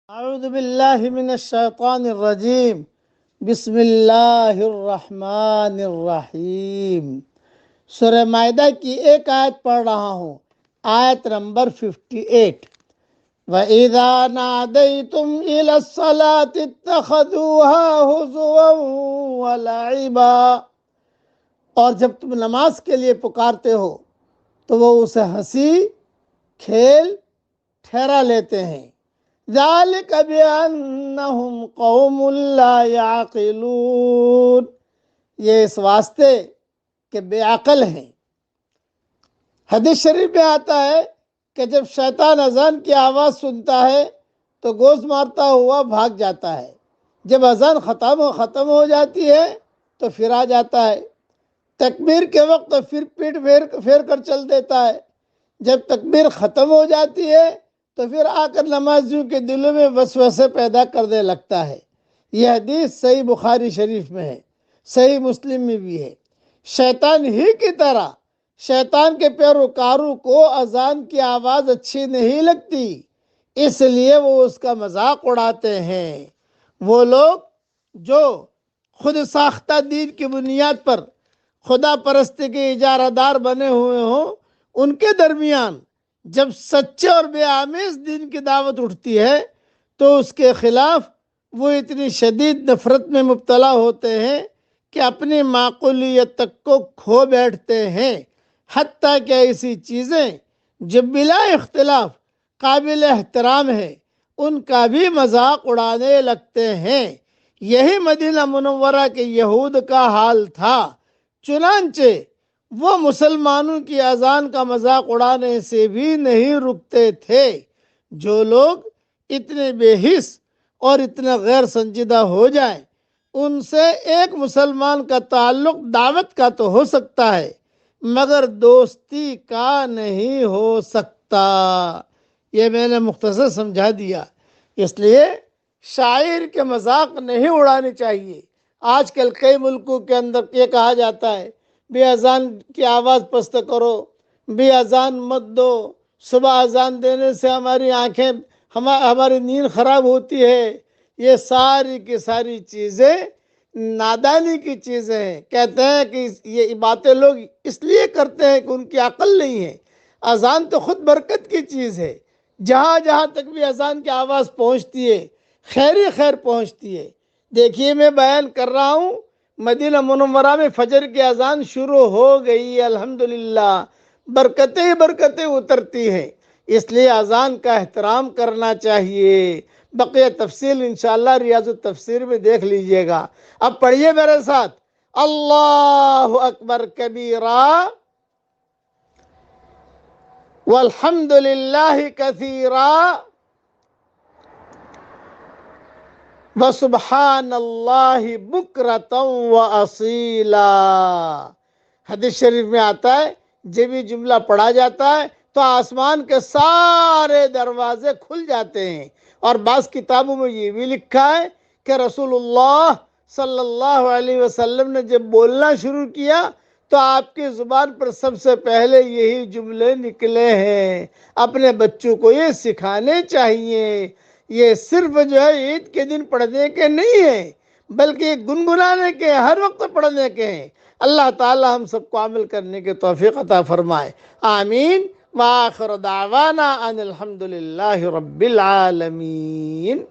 اعوذ باللہ من الشیطان الرجیم بسم اللہ الرحمن الرحیم۔ سورہ مائدہ کی ایک آیت پڑھ رہا ہوں، آیت نمبر 58۔ وَإِذَا نَادَيْتُمْ إِلَى الصَّلَاةِ اتَّخَذُوهَا هُزُوًا وَلَعِبًا، اور جب تم نماز کے لیے پکارتے ہو تو وہ اسے ہنسی کھیل ٹھہرا لیتے ہیں۔ ذَلِكَ بِأَنَّهُمْ قَوْمٌ لَا يَعْقِلُونَ، یہ اس واسطے کہ بے عقل ہیں۔ حدیث شریف میں آتا ہے کہ جب شیطان اذان کی آواز سنتا ہے تو گوز مارتا ہوا بھاگ جاتا ہے، جب اذان ختم ہو جاتی ہے تو پھر آ جاتا ہے، تکبیر کے وقت پھر پیٹ پھیر کر چل دیتا ہے، جب تکبیر ختم ہو جاتی ہے تو پھر آ کر نمازیوں کے دلوں میں وسوسے پیدا کرنے لگتا ہے۔ یہ حدیث صحیح بخاری شریف میں ہے، صحیح مسلم میں بھی ہے۔ شیطان ہی کی طرح شیطان کے پیروکاروں کو اذان کی آواز اچھی نہیں لگتی، اس لیے وہ اس کا مذاق اڑاتے ہیں۔ وہ لوگ جو خود ساختہ دین کی بنیاد پر خدا پرستی کے اجارہ دار بنے ہوئے ہوں، ان کے درمیان جب سچے اور بے آمیز دین کی دعوت اٹھتی ہے تو اس کے خلاف وہ اتنی شدید نفرت میں مبتلا ہوتے ہیں کہ اپنی معقولیت تک کو کھو بیٹھتے ہیں، حتیٰ کہ ایسی چیزیں جو بلا اختلاف قابل احترام ہیں ان کا بھی مذاق اڑانے لگتے ہیں۔ یہی مدینہ منورہ کے یہود کا حال تھا، چنانچہ وہ مسلمانوں کی اذان کا مذاق اڑانے سے بھی نہیں رکتے تھے۔ جو لوگ اتنے بے حس اور اتنے غیر سنجیدہ ہو جائیں، ان سے ایک مسلمان کا تعلق دعوت کا تو ہو سکتا ہے مگر دوستی کا نہیں ہو سکتا۔ یہ میں نے مختصر سمجھا دیا۔ اس لیے شاعر کے مذاق نہیں اڑانے چاہیے۔ آج کل کئی ملکوں کے اندر یہ کہا جاتا ہے بے اذان کی آواز پست کرو، بے اذان مت دو، صبح اذان دینے سے ہماری آنکھیں ہماری نیند خراب ہوتی ہے۔ یہ ساری کی ساری چیزیں نادانی کی چیزیں ہیں۔ کہتے ہیں کہ یہ باتیں لوگ اس لیے کرتے ہیں کہ ان کی عقل نہیں ہے۔ اذان تو خود برکت کی چیز ہے، جہاں جہاں تک بھی اذان کی آواز پہنچتی ہے خیر ہی خیر پہنچتی ہے۔ دیکھیے میں بیان کر رہا ہوں، مدینہ منورہ میں فجر کی اذان شروع ہو گئی، الحمدللہ، برکتیں ہی برکتیں اترتی ہیں۔ اس لیے اذان کا احترام کرنا چاہیے۔ بقیہ تفصیل انشاءاللہ ریاض التفسیر میں دیکھ لیجئے گا۔ اب پڑھیے میرے ساتھ، اللہ اکبر کبیرہ والحمدللہ کثیرہ وسبحان اللہ بکرۃ واصیلا۔ حدیث شریف میں آتا ہے جب یہ جملہ پڑھا جاتا ہے تو آسمان کے سارے دروازے کھل جاتے ہیں، اور بعض کتابوں میں یہ بھی لکھا ہے کہ رسول اللہ صلی اللہ علیہ وسلم نے جب بولنا شروع کیا تو آپ کی زبان پر سب سے پہلے یہی جملے نکلے ہیں۔ اپنے بچوں کو یہ سکھانے چاہیے۔ یہ صرف جو ہے عید کے دن پڑھنے کے نہیں ہیں، بلکہ یہ گنگنانے کے، ہر وقت پڑھنے کے ہیں۔ اللہ تعالی ہم سب کو عمل کرنے کے توفیق عطا فرمائے، آمین۔ وآخر دعوانا ان الحمدللہ رب العالمین۔